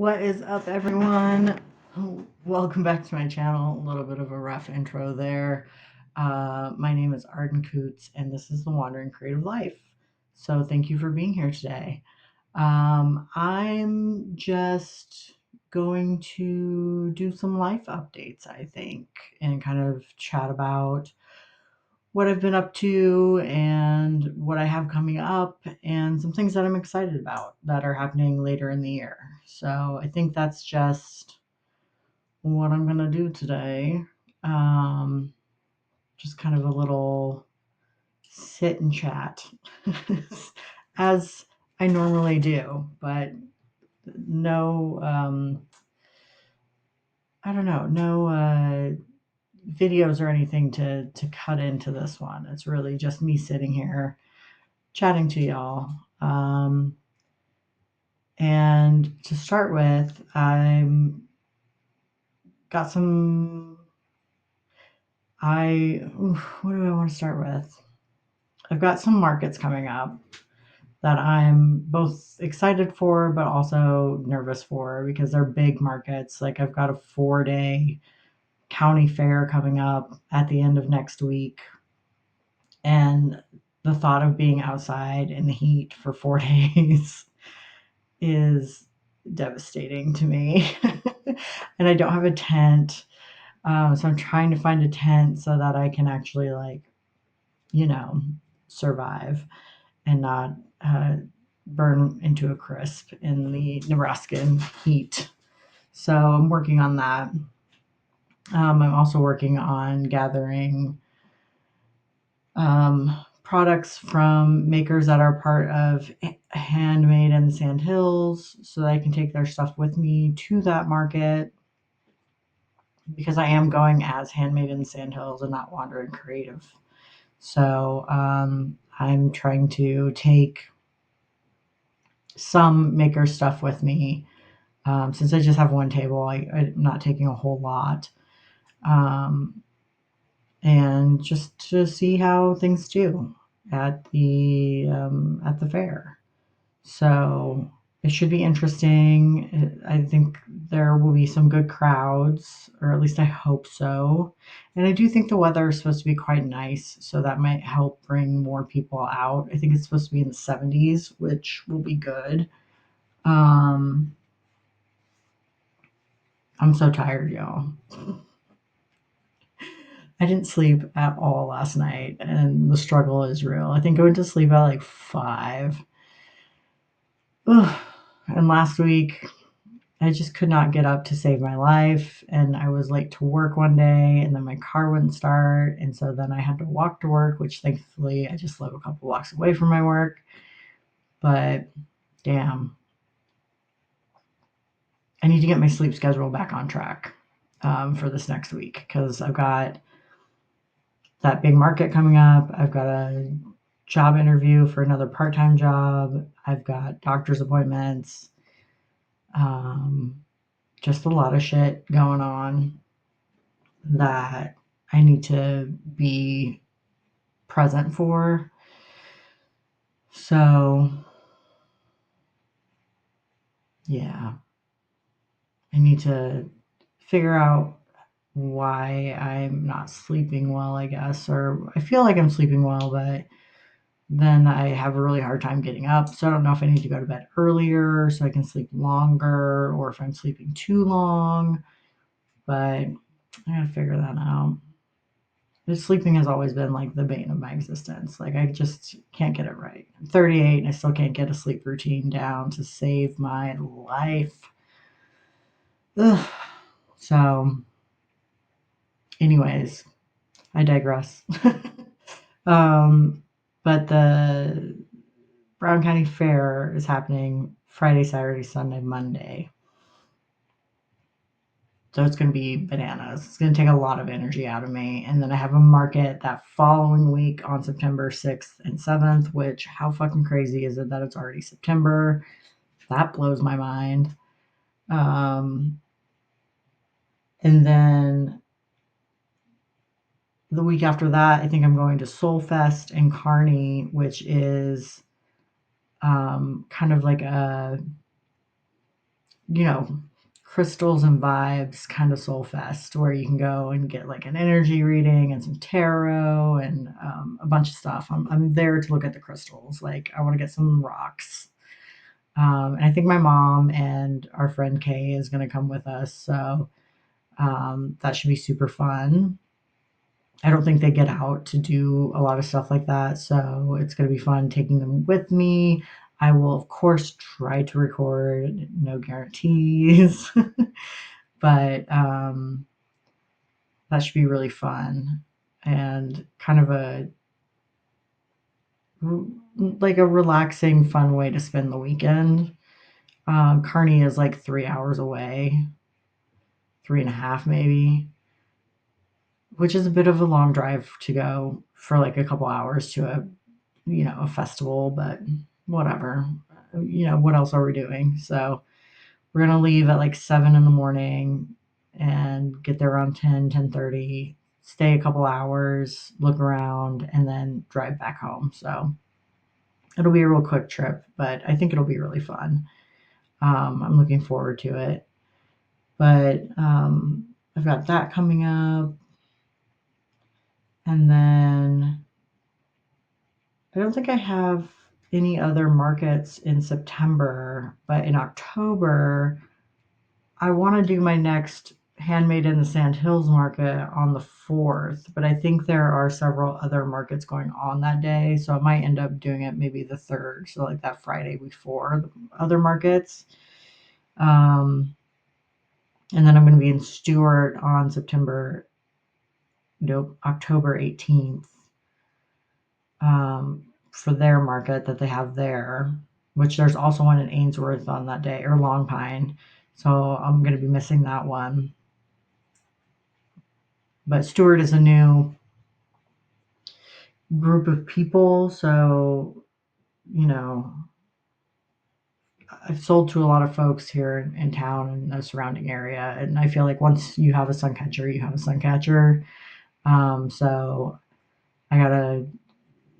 What is up, everyone? Welcome back to my channel. A little bit of a rough intro there. My name is Arden Coots, and this is the Wandering Creative Life. So, thank you for being here today. I'm just going to do some life updates, I think, and kind of chat about what I've been up to and what I have coming up and some things that I'm excited about that are happening later in the year. So I think that's just what I'm going to do today. Um, just kind of a little sit and chat as I normally do, but no, I don't know, no videos or anything to cut into this one. It's really just me sitting here chatting to y'all. And to start with, I'm got some. What do I want to start with? I've got some markets coming up that I'm both excited for, but also nervous for because they're big markets. Like I've got a 4-day county fair coming up at the end of next week, and the thought of being outside in the heat for 4 days is devastating to me. And I don't have a tent. So I'm trying to find a tent so that I can actually, like, you know, survive and not burn into a crisp in the Nebraskan heat. So I'm working on that. I'm also working on gathering products from makers that are part of Handmade and Sandhills so that I can take their stuff with me to that market because I am going as Handmade and Sandhills and not Wandering Creative. So I'm trying to take some maker stuff with me. Since I just have one table, I'm not taking a whole lot. And just to see how things do at the fair. So it should be interesting. I think there will be some good crowds, or at least I hope so. And I do think the weather is supposed to be quite nice, so that might help bring more people out. I think it's supposed to be in the 70s, which will be good. Um, I'm so tired, y'all. I didn't sleep at all last night, and the struggle is real. I think I went to sleep at like 5. Ugh. And last week, I just could not get up to save my life, and I was late to work one day, and then my car wouldn't start, and so then I had to walk to work, which thankfully I just live a couple blocks away from my work. But damn, I need to get my sleep schedule back on track for this next week because I've got that big market coming up. I've got a job interview for another part-time job. I've got doctor's appointments. Just a lot of shit going on that I need to be present for. So, yeah, I need to figure out why I'm not sleeping well, I guess, or I feel like I'm sleeping well, but then I have a really hard time getting up. So I don't know if I need to go to bed earlier so I can sleep longer or if I'm sleeping too long, but I gotta figure that out. The sleeping has always been like the bane of my existence. Like I just can't get it right. I'm 38 and I still can't get a sleep routine down to save my life. Ugh. So, anyways, I digress. um, but the Brown County Fair is happening Friday, Saturday, Sunday, Monday. So it's going to be bananas. It's going to take a lot of energy out of me. And then I have a market that following week on September 6th and 7th, which how fucking crazy is it that it's already September? That blows my mind. And then the week after that, I think I'm going to Soul Fest and Carney, which is kind of like a you know, crystals and vibes kind of soul fest where you can go and get like an energy reading and some tarot and a bunch of stuff. I'm there to look at the crystals. Like, I want to get some rocks. And I think my mom and our friend Kay is going to come with us. So that should be super fun. I don't think they get out to do a lot of stuff like that, so it's gonna be fun taking them with me. I will, of course, try to record, no guarantees, but that should be really fun and kind of like a relaxing, fun way to spend the weekend. Kearney is like 3 hours away, 3.5 maybe, which is a bit of a long drive to go for like a couple hours to a festival, but whatever. What else are we doing? So we're gonna leave at like 7 in the morning and get there around 10:30, stay a couple hours, look around, and then drive back home. So it'll be a real quick trip, but I think it'll be really fun. I'm looking forward to it. But I've got that coming up. And then I don't think I have any other markets in September, but in October, I want to do my next Handmade in the Sandhills market on the 4th, but I think there are several other markets going on that day, so I might end up doing it maybe the 3rd, so like that Friday before the other markets. Um, and then I'm going to be in Stewart on October 18th. For their market that they have there, which there's also one in Ainsworth on that day, or Long Pine. So I'm going to be missing that one. But Stewart is a new group of people. So, you know, I've sold to a lot of folks here in town and the surrounding area. And I feel like once you have a suncatcher, you have a suncatcher. So I got to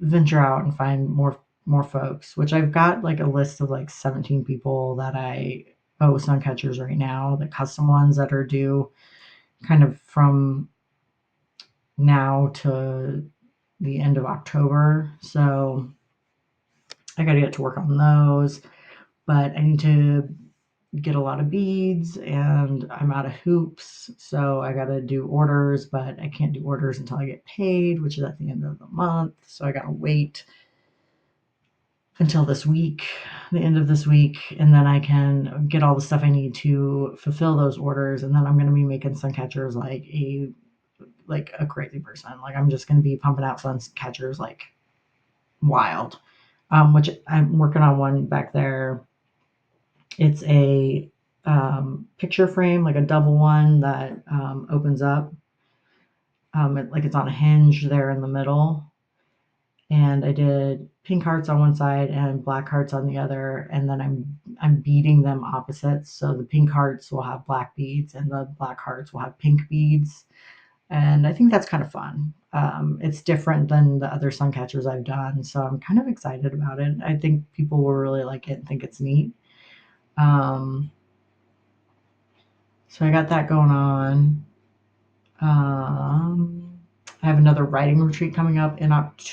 venture out and find more folks, which I've got like a list of like 17 people that I owe sun catchers right now, the custom ones that are due kind of from now to the end of October. So I got to get to work on those, but I need to get a lot of beads and I'm out of hoops. So I got to do orders, but I can't do orders until I get paid, which is at the end of the month. So I got to wait until this week, the end of this week, and then I can get all the stuff I need to fulfill those orders. And then I'm going to be making sun catchers like a crazy person. Like, I'm just going to be pumping out sun catchers like wild. Which I'm working on one back there. It's a picture frame, like a double one that opens up. It's on a hinge there in the middle, and I did pink hearts on one side and black hearts on the other, and then I'm beading them opposites. So the pink hearts will have black beads and the black hearts will have pink beads. And I think that's kind of fun. It's different than the other sun catchers I've done, so I'm kind of excited about it. I think people will really like it and think it's neat. Um, so I got that going on. I have another writing retreat coming up in October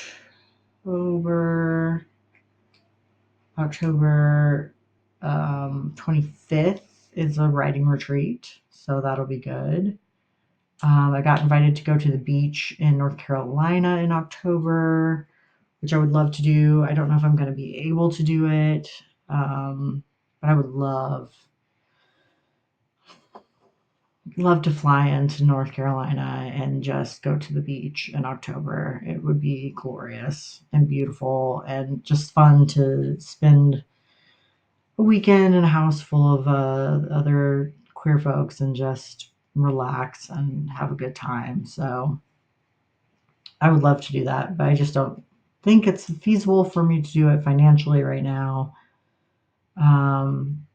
25th is a writing retreat, so that'll be good. I got invited to go to the beach in North Carolina in October, which I would love to do. I don't know if I'm going to be able to do it, but I would love to fly into North Carolina and just go to the beach in October. It would be glorious and beautiful and just fun to spend a weekend in a house full of other queer folks and just relax and have a good time. So I would love to do that, but I just don't think it's feasible for me to do it financially right now, um,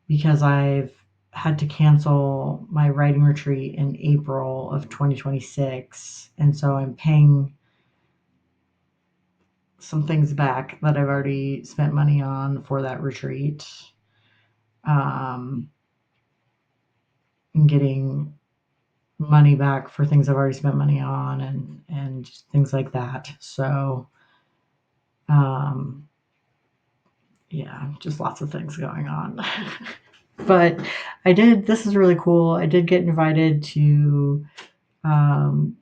because I've had to cancel my writing retreat in April of 2026. And so I'm paying some things back that I've already spent money on for that retreat. um, and getting money back for things I've already spent money on and just things like that. So, um, yeah, just lots of things going on. But this is really cool. I did get invited to um,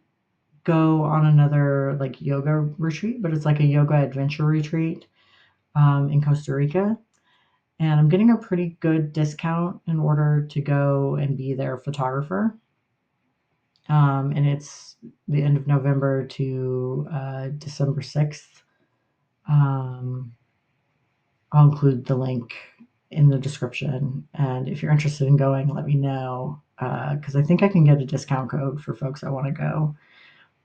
go on another like yoga retreat, but it's like a yoga adventure retreat in Costa Rica. And I'm getting a pretty good discount in order to go and be their photographer. And it's the end of November to December 6th. Um, I'll include the link in the description. And if you're interested in going, let me know because I think I can get a discount code for folks that want to go.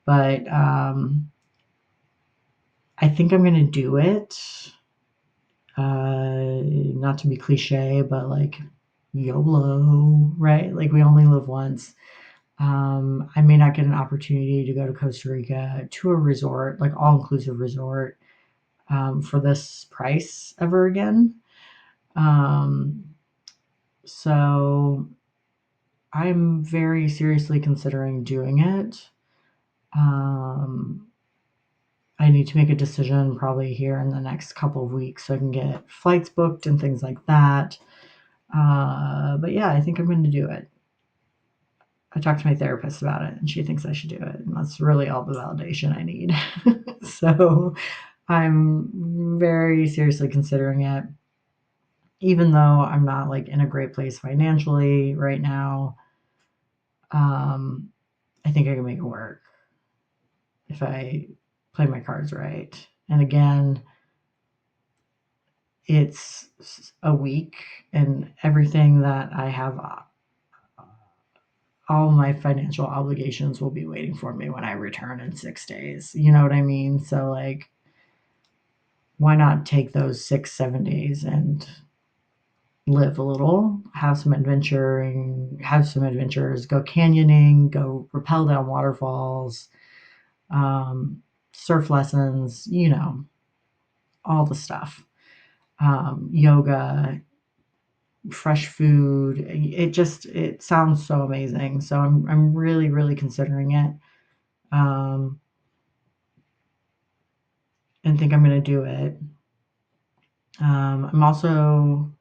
But I think I'm going to do it. Not to be cliche, but like YOLO, right? Like we only live once. I may not get an opportunity to go to Costa Rica to a resort, like all inclusive resort, for this price ever again. Um, so I'm very seriously considering doing it. Um, I need to make a decision probably here in the next couple of weeks so I can get flights booked and things like that. But yeah, I think I'm going to do it. I talked to my therapist about it and she thinks I should do it. And that's really all the validation I need. So I'm very seriously considering it, even though I'm not like in a great place financially right now. Um, I think I can make it work if I play my cards right. And again, it's a week and everything that I have, all my financial obligations will be waiting for me when I return in 6 days. You know what I mean? So, like, why not take those 6, 7 days and live a little, have some adventuring, have some adventures, go canyoning, go rappel down waterfalls, um, surf lessons, all the stuff. Yoga, fresh food. It sounds so amazing. So I'm really, really considering it. Um, and think I'm going to do it. I'm also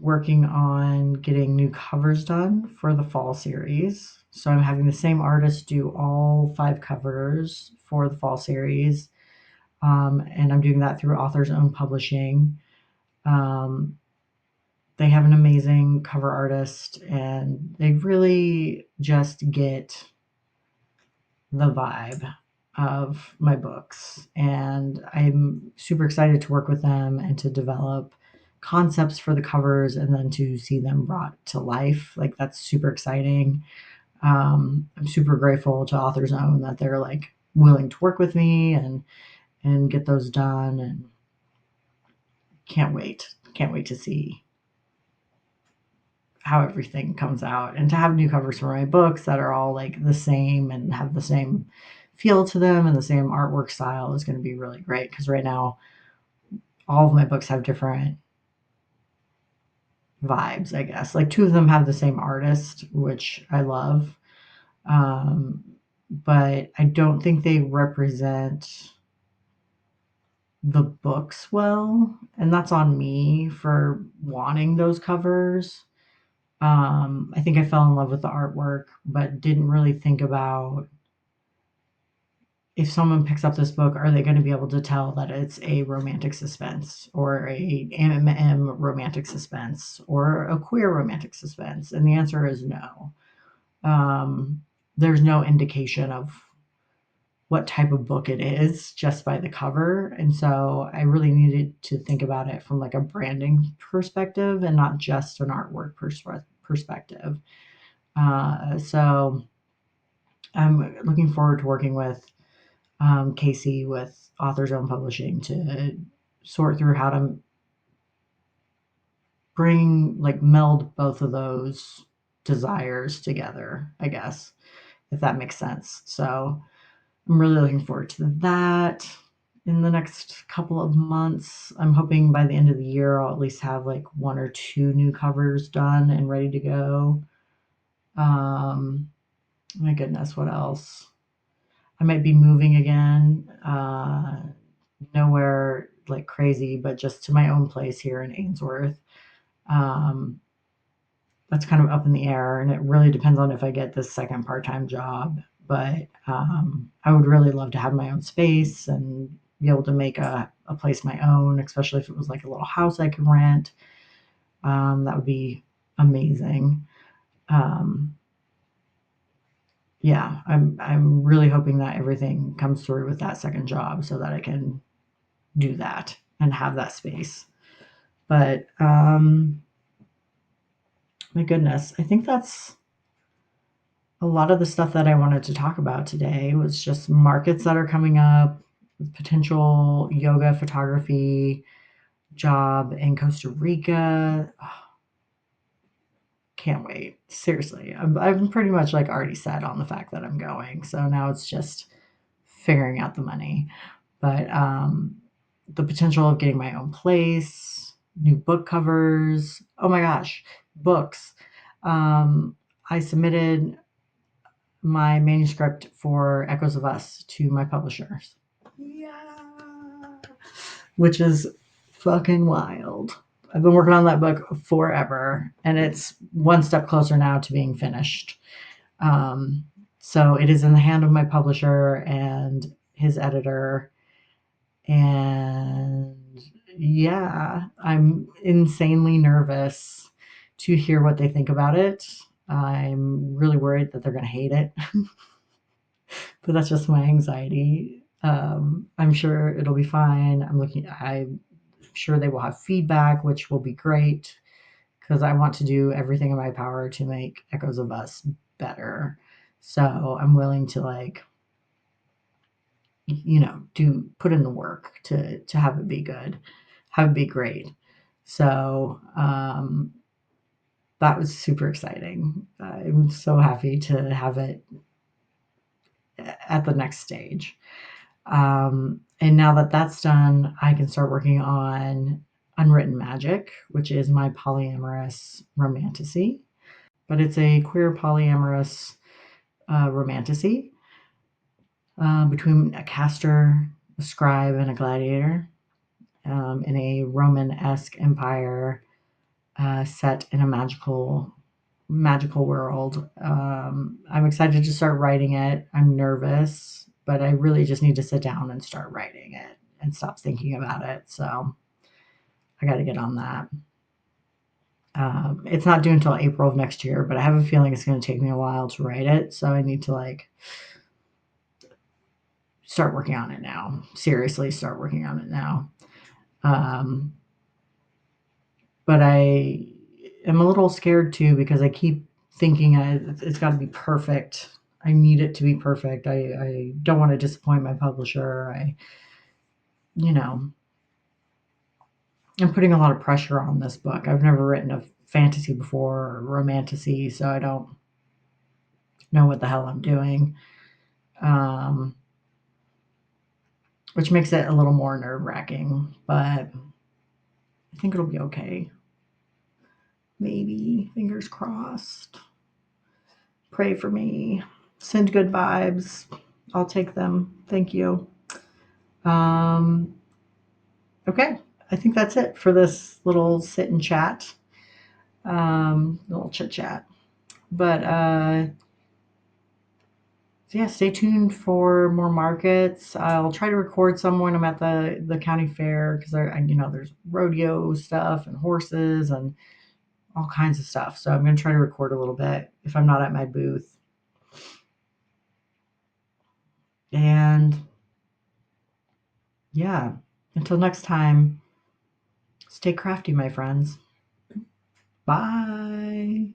working on getting new covers done for the fall series. So I'm having the same artist do all 5 covers for the fall series. And I'm doing that through Author's Own Publishing. Um, they have an amazing cover artist, and they really just get the vibe of my books. And I'm super excited to work with them and to develop concepts for the covers and then to see them brought to life. Like, that's super exciting. I'm super grateful to Author's Own that they're like willing to work with me and get those done, and can't wait to see how everything comes out and to have new covers for my books that are all like the same and have the same feel to them and the same artwork style is going to be really great because right now all of my books have different vibes, I guess. Like 2 of them have the same artist, which I love. Um, but I don't think they represent the books well, and that's on me for wanting those covers. I think I fell in love with the artwork, but didn't really think about if someone picks up this book, are they going to be able to tell that it's a romantic suspense or a MM romantic suspense or a queer romantic suspense? And the answer is no. There's no indication of what type of book it is just by the cover. And so I really needed to think about it from like a branding perspective and not just an artwork perspective. So I'm looking forward to working with Casey with Author's Own Publishing to sort through how to meld both of those desires together, I guess, if that makes sense. So I'm really looking forward to that. in the next couple of months. I'm hoping by the end of the year, I'll at least have like 1 or 2 new covers done and ready to go. My goodness, what else? I might be moving again, nowhere like crazy, but just to my own place here in Ainsworth. Um, that's kind of up in the air, and it really depends on if I get this second part-time job. But I would really love to have my own space and be able to make a place my own, especially if it was like a little house I can rent. That would be amazing. Um, yeah, I'm really hoping that everything comes through with that second job so that I can do that and have that space. But my goodness, I think that's a lot of the stuff that I wanted to talk about today was just markets that are coming up, potential yoga photography job in Costa Rica. Oh, can't wait. Seriously, I'm pretty much like already set on the fact that I'm going. So now it's just figuring out the money. But the potential of getting my own place, new book covers. Oh my gosh, books. I submitted my manuscript for Echoes of Us to my publishers. Yeah. Which is fucking wild. I've been working on that book forever, and it's one step closer now to being finished. Um, so it is in the hand of my publisher and his editor. And yeah, I'm insanely nervous to hear what they think about it. I'm really worried that they're going to hate it, but that's just my anxiety. I'm sure it'll be fine. I'm sure they will have feedback, which will be great because I want to do everything in my power to make Echoes of Us better. So I'm willing to like, do put in the work to have it be good, have it be great. So that was super exciting. I'm so happy to have it at the next stage. And now that that's done, I can start working on Unwritten Magic, which is my polyamorous romantasy. But it's a queer polyamorous romantasy between a caster, a scribe, and a gladiator in a Roman-esque empire set in a magical world. I'm excited to start writing it. I'm nervous, but I really just need to sit down and start writing it and stop thinking about it. So I got to get on that. It's not due until April of next year, but I have a feeling it's going to take me a while to write it. So I need to like start working on it now. Seriously, start working on it now. Um, but I am a little scared too because I keep thinking it's got to be perfect. I need it to be perfect. I don't want to disappoint my publisher. You know, I'm putting a lot of pressure on this book. I've never written a fantasy before or romantasy, so I don't know what the hell I'm doing. Which makes it a little more nerve wracking, but I think it'll be okay. Maybe, fingers crossed. Pray for me. Send good vibes. I'll take them. Thank you. Um, okay. I think that's it for this little sit and chat, little chit chat. But yeah, stay tuned for more markets. I'll try to record some when I'm at the county fair because there's rodeo stuff and horses and all kinds of stuff. So I'm going to try to record a little bit if I'm not at my booth. And yeah, until next time, stay crafty, my friends. Bye.